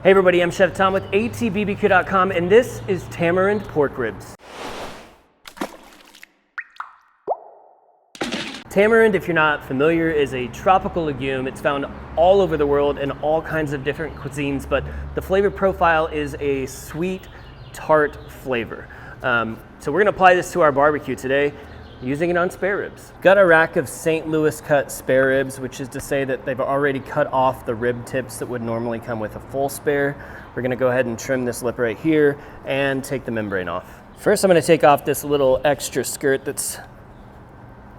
Hey everybody, I'm Chef Tom with atbbq.com, and this is Tamarind pork ribs. Tamarind, if you're not familiar, is a tropical legume. It's found all over the world in all kinds of different cuisines, but the flavor profile is a sweet, tart flavor. So we're gonna apply this to our barbecue today, using it on spare ribs. Got a rack of St. Louis cut spare ribs, which is to say that they've already cut off the rib tips that would normally come with a full spare. We're gonna go ahead and trim this lip right here and take the membrane off. First, I'm gonna take off this little extra skirt that's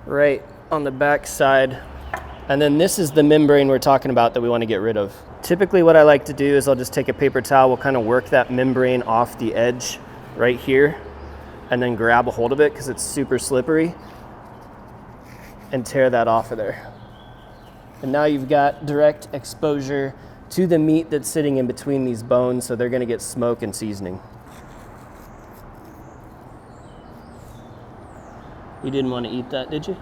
right on the back side. And then this is the membrane we're talking about that we wanna get rid of. Typically what I like to do is I'll just take a paper towel, we'll kind of work that membrane off the edge right here, and then grab a hold of it because it's super slippery and tear that off of there. And now you've got direct exposure to the meat that's sitting in between these bones, so they're gonna get smoke and seasoning. You didn't want to eat that, did you?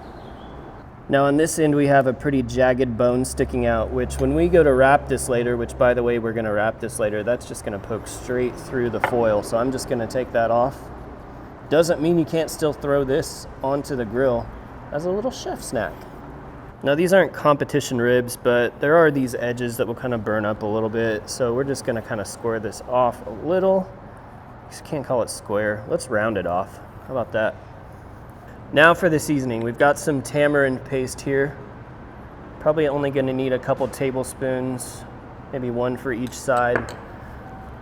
Now on this end we have a pretty jagged bone sticking out, which when we go to wrap this later, which by the way we're gonna wrap this later, that's just gonna poke straight through the foil. So I'm just gonna take that off. Doesn't mean you can't still throw this onto the grill as a little chef snack. Now these aren't competition ribs, but there are these edges that will kind of burn up a little bit. So we're just gonna kind of square this off a little. Just can't call it square. Let's round it off. How about that? Now for the seasoning. We've got some tamarind paste here. Probably only gonna need a couple tablespoons, maybe one for each side.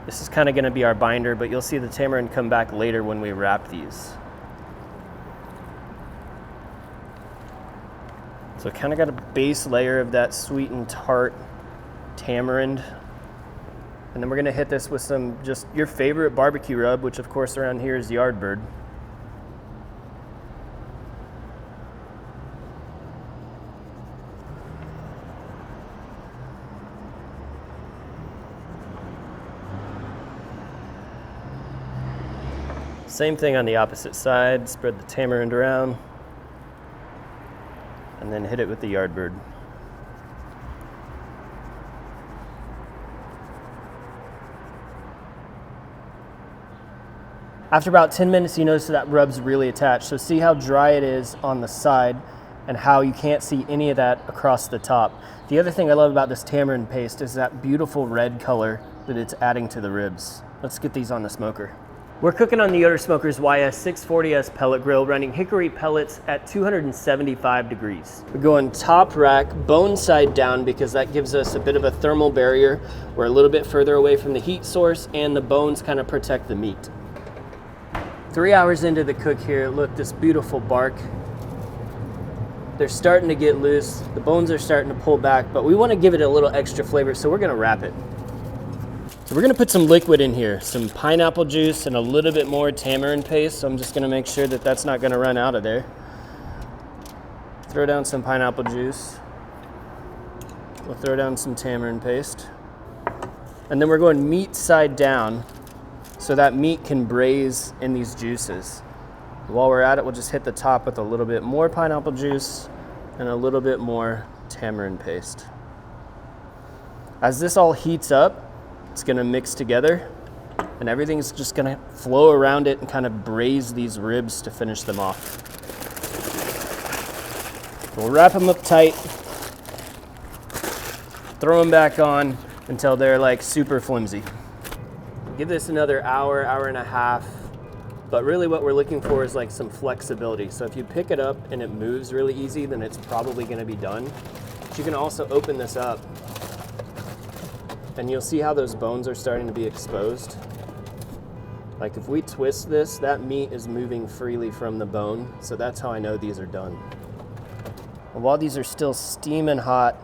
This is kind of gonna be our binder, but you'll see the tamarind come back later when we wrap these. So kind of got a base layer of that sweet and tart tamarind. And then we're gonna hit this with some just your favorite barbecue rub, which of course around here is Yardbird. Same thing on the opposite side, spread the tamarind around, and then hit it with the Yardbird. After about 10 minutes, you notice that rub's really attached. So see how dry it is on the side and how you can't see any of that across the top. The other thing I love about this tamarind paste is that beautiful red color that it's adding to the ribs. Let's get these on the smoker. We're cooking on the Yoder Smokers YS640s pellet grill, running hickory pellets at 275 degrees. We're going top rack, bone side down, because that gives us a bit of a thermal barrier. We're a little bit further away from the heat source, and the bones kind of protect the meat. 3 hours into the cook here, look, this beautiful bark. They're starting to get loose. The bones are starting to pull back, but we want to give it a little extra flavor, so we're gonna wrap it. So we're gonna put some liquid in here, some pineapple juice and a little bit more tamarind paste. So I'm just gonna make sure that that's not gonna run out of there. Throw down some pineapple juice. We'll throw down some tamarind paste. And then we're going meat side down so that meat can braise in these juices. While we're at it, we'll just hit the top with a little bit more pineapple juice and a little bit more tamarind paste. As this all heats up, it's gonna mix together and everything's just gonna flow around it and kind of braise these ribs to finish them off. We'll wrap them up tight, throw them back on until they're like super flimsy. Give this another hour, hour and a half, but really what we're looking for is like some flexibility. So if you pick it up and it moves really easy, then it's probably gonna be done. But you can also open this up and you'll see how those bones are starting to be exposed. Like if we twist this, that meat is moving freely from the bone, so that's how I know these are done. And while these are still steaming hot,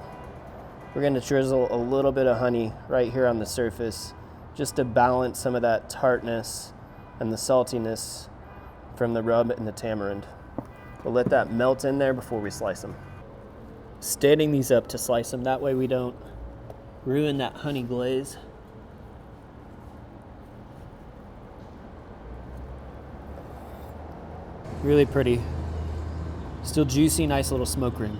we're gonna drizzle a little bit of honey right here on the surface, just to balance some of that tartness and the saltiness from the rub and the tamarind. We'll let that melt in there before we slice them. Standing these up to slice them, that way we don't ruin that honey glaze. Really pretty. Still juicy, nice little smoke ring.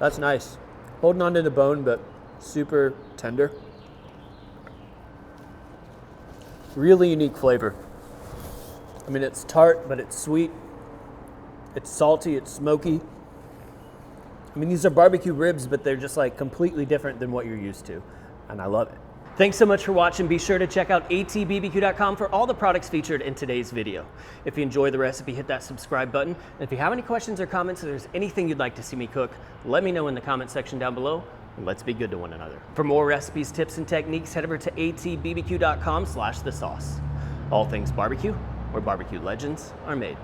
That's nice. Holding on to the bone, but super tender. Really unique flavor. I mean, it's tart, but it's sweet. It's salty, it's smoky. I mean, these are barbecue ribs, but they're just like completely different than what you're used to. And I love it. Thanks so much for watching. Be sure to check out atbbq.com for all the products featured in today's video. If you enjoyed the recipe, hit that subscribe button. And if you have any questions or comments, or there's anything you'd like to see me cook, let me know in the comment section down below. And let's be good to one another. For more recipes, tips, and techniques, head over to atbbq.com/thesauce. All things barbecue, where barbecue legends are made.